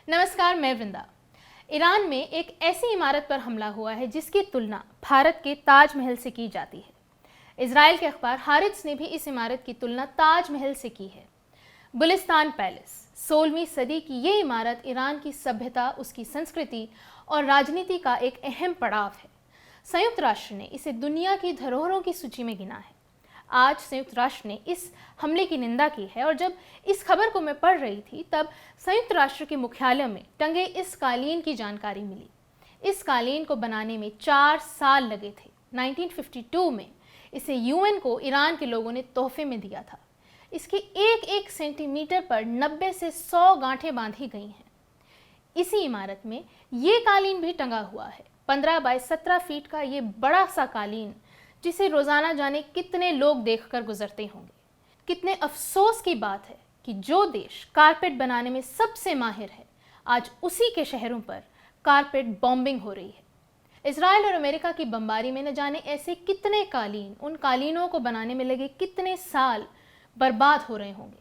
नमस्कार, मैं वृंदा। ईरान में एक ऐसी इमारत पर हमला हुआ है जिसकी तुलना भारत के ताजमहल से की जाती है। इजराइल के अखबार हारित्ज ने भी इस इमारत की तुलना ताजमहल से की है। गुलिस्तान पैलेस 16वीं सदी की ये इमारत ईरान की सभ्यता, उसकी संस्कृति और राजनीति का एक अहम पड़ाव है। संयुक्त राष्ट्र ने इसे दुनिया की धरोहरों की सूची में गिना है। आज संयुक्त राष्ट्र ने इस हमले की निंदा की है और जब इस खबर को मैं पढ़ रही थी तब संयुक्त राष्ट्र के मुख्यालय में टंगे इस कालीन की जानकारी मिली। इस कालीन को बनाने में 4 साल लगे थे। 1952 में इसे यूएन को ईरान के लोगों ने तोहफे में दिया था। इसकी एक सेंटीमीटर पर 90 से 100 गांठें बांधी गई हैं। इसी इमारत में ये कालीन भी टंगा हुआ है। 15 बाय 17 फीट का ये बड़ा सा कालीन जिसे रोजाना जाने कितने लोग देखकर गुजरते होंगे। कितने अफसोस की बात है कि जो देश कारपेट बनाने में सबसे माहिर है, आज उसी के शहरों पर कारपेट बॉम्बिंग हो रही है। इजराइल और अमेरिका की बमबारी में न जाने ऐसे कितने कालीन, उन कालीनों को बनाने में लगे कितने साल बर्बाद हो रहे होंगे।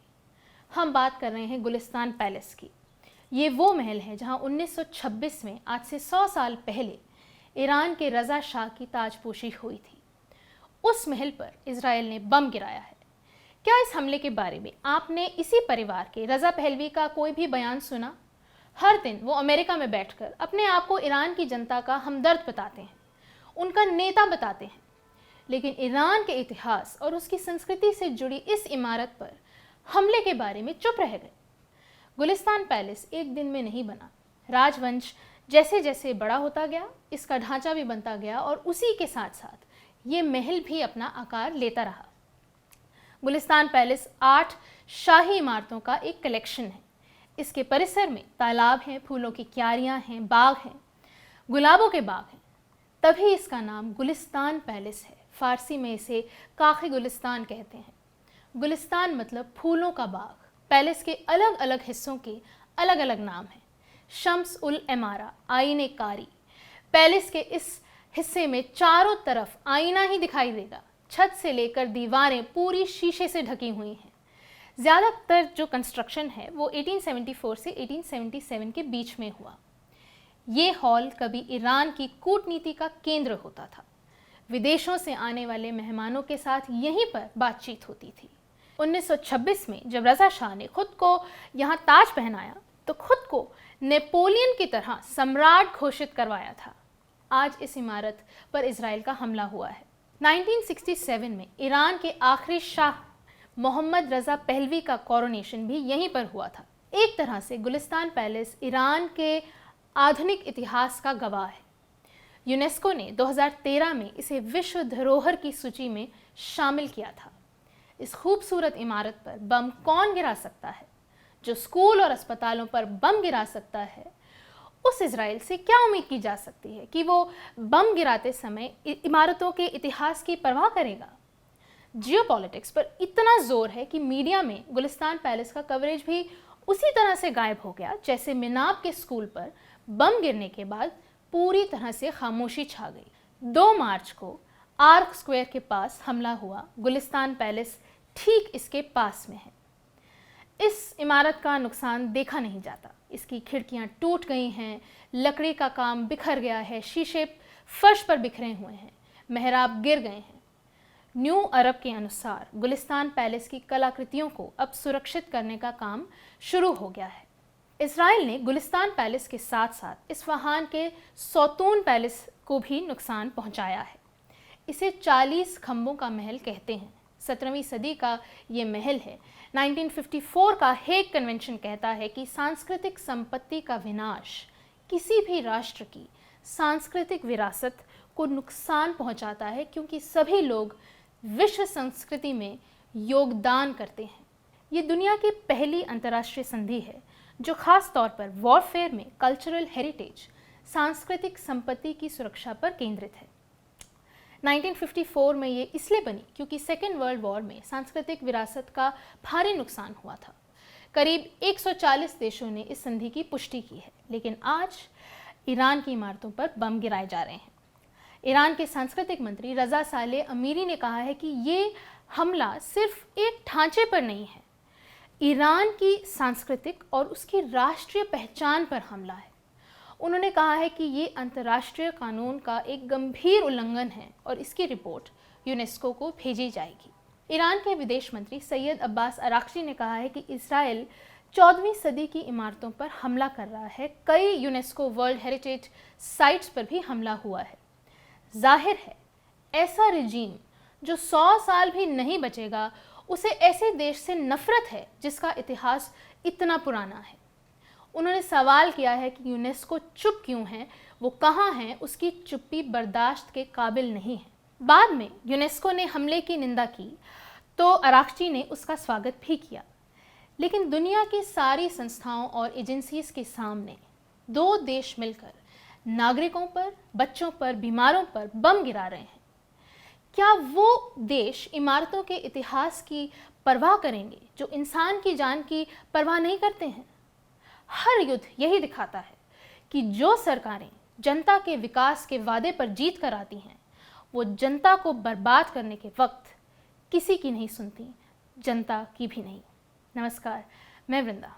हम बात कर रहे हैं गुलिस्तान पैलेस की। ये वो महल है जहां 1926 में, आज से 100 साल पहले, ईरान के रजा शाह की ताजपोशी हुई थी। उस महल पर इजराइल ने बम गिराया है। क्या इस हमले के बारे में आपने इसी परिवार के रजा पहलवी का कोई भी बयान सुना? हर दिन वो अमेरिका में बैठकर अपने आप को ईरान की जनता का हमदर्द बताते हैं, उनका नेता बताते हैं, लेकिन ईरान के इतिहास और उसकी संस्कृति से जुड़ी इस इमारत पर हमले के बारे में चुप रह गए। गुलिस्तान पैलेस एक दिन में नहीं बना। राजवंश जैसे जैसे बड़ा होता गया, इसका ढांचा भी बनता गया और उसी के साथ साथ ये महल भी अपना आकार लेता रहा। गुलिस्तान पैलेस 8 शाही इमारतों का एक कलेक्शन है। इसके परिसर में तालाब हैं, फूलों की क्यारियां हैं, बाग हैं, गुलाबों के बाग हैं। तभी इसका नाम गुलिस्तान पैलेस है। फारसी में इसे काखे गुलिस्तान कहते हैं। गुलिस्तान मतलब फूलों का बाग। पैलेस के अलग अलग हिस्सों के अलग अलग नाम हैं। शम्स उल इमारा, आईने कारी। पैलेस के इस हिस्से में चारों तरफ आईना ही दिखाई देगा। छत से लेकर दीवारें पूरी शीशे से ढकी हुई हैं। ज़्यादातर जो कंस्ट्रक्शन है वो 1874 से 1877 के बीच में हुआ। ये हॉल कभी ईरान की कूटनीति का केंद्र होता था। विदेशों से आने वाले मेहमानों के साथ यहीं पर बातचीत होती थी। 1926 में जब रजा शाह ने खुद को यहाँ ताज पहनाया तो खुद को नेपोलियन की तरह सम्राट घोषित करवाया था। आज इस इमारत पर इजराइल का हमला हुआ है। 1967 में ईरान के आखिरी शाह मोहम्मद रजा पहलवी का कोरोनेशन भी यहीं पर हुआ था। एक तरह से गुलिस्तान पैलेस ईरान के आधुनिक इतिहास का गवाह है। यूनेस्को ने 2013 में इसे विश्व धरोहर की सूची में शामिल किया था। इस खूबसूरत इमारत पर बम कौन गिरा सकता है? जो स्कूल और अस्पतालों पर बम गिरा सकता है, उस इजराइल से क्या उम्मीद की जा सकती है कि वो बम गिराते समय इमारतों के इतिहास की परवाह करेगा? जियोपॉलिटिक्स पर इतना जोर है कि मीडिया में गुलिस्तान पैलेस का कवरेज भी उसी तरह से गायब हो गया जैसे मिनाब के स्कूल पर बम गिरने के बाद पूरी तरह से खामोशी छा गई। 2 मार्च को आर्क स्क्वायर के पास हमला हुआ। गुलिस्तान पैलेस ठीक इसके पास में है। इस इमारत का नुकसान देखा नहीं जाता। इसकी खिड़कियां टूट गई हैं, लकड़ी का काम बिखर गया है, शीशे फर्श पर बिखरे हुए हैं, मेहराब गिर गए हैं। न्यू अरब के अनुसार गुलिस्तान पैलेस की कलाकृतियों को अब सुरक्षित करने का काम शुरू हो गया है। इजराइल ने गुलिस्तान पैलेस के साथ साथ इस्फहान के सौतून पैलेस को भी नुकसान पहुंचाया है। इसे 40 खंभों का महल कहते हैं। 17वीं सदी का ये महल है। 1954 का हेग कन्वेंशन कहता है कि सांस्कृतिक संपत्ति का विनाश किसी भी राष्ट्र की सांस्कृतिक विरासत को नुकसान पहुंचाता है, क्योंकि सभी लोग विश्व संस्कृति में योगदान करते हैं। ये दुनिया की पहली अंतर्राष्ट्रीय संधि है जो खास तौर पर वॉरफेयर में कल्चरल हेरिटेज, सांस्कृतिक संपत्ति की सुरक्षा पर केंद्रित है। 1954 में ये इसलिए बनी क्योंकि सेकेंड वर्ल्ड वॉर में सांस्कृतिक विरासत का भारी नुकसान हुआ था। करीब 140 देशों ने इस संधि की पुष्टि की है, लेकिन आज ईरान की इमारतों पर बम गिराए जा रहे हैं। ईरान के सांस्कृतिक मंत्री रजा सालेह अमीरी ने कहा है कि ये हमला सिर्फ एक ढांचे पर नहीं है, ईरान की सांस्कृतिक और उसकी राष्ट्रीय पहचान पर हमला है। उन्होंने कहा है कि ये अंतर्राष्ट्रीय कानून का एक गंभीर उल्लंघन है और इसकी रिपोर्ट यूनेस्को को भेजी जाएगी। ईरान के विदेश मंत्री सैयद अब्बास अराक्ची ने कहा है कि इजराइल 14वीं सदी की इमारतों पर हमला कर रहा है। कई यूनेस्को वर्ल्ड हेरिटेज साइट्स पर भी हमला हुआ है। जाहिर है ऐसा रिजीम जो 100 साल भी नहीं बचेगा, उसे ऐसे देश से नफरत है जिसका इतिहास इतना पुराना है। उन्होंने सवाल किया है कि यूनेस्को चुप क्यों है, वो कहाँ है, उसकी चुप्पी बर्दाश्त के काबिल नहीं है। बाद में यूनेस्को ने हमले की निंदा की तो अराक्ची ने उसका स्वागत भी किया, लेकिन दुनिया की सारी संस्थाओं और एजेंसीज के सामने दो देश मिलकर नागरिकों पर, बच्चों पर, बीमारों पर बम गिरा रहे हैं। क्या वो देश इमारतों के इतिहास की परवाह करेंगे जो इंसान की जान की परवाह नहीं करते हैं? हर युद्ध यही दिखाता है कि जो सरकारें जनता के विकास के वादे पर जीत कर आती हैं, वो जनता को बर्बाद करने के वक्त किसी की नहीं सुनती, जनता की भी नहीं। नमस्कार, मैं वृंदा।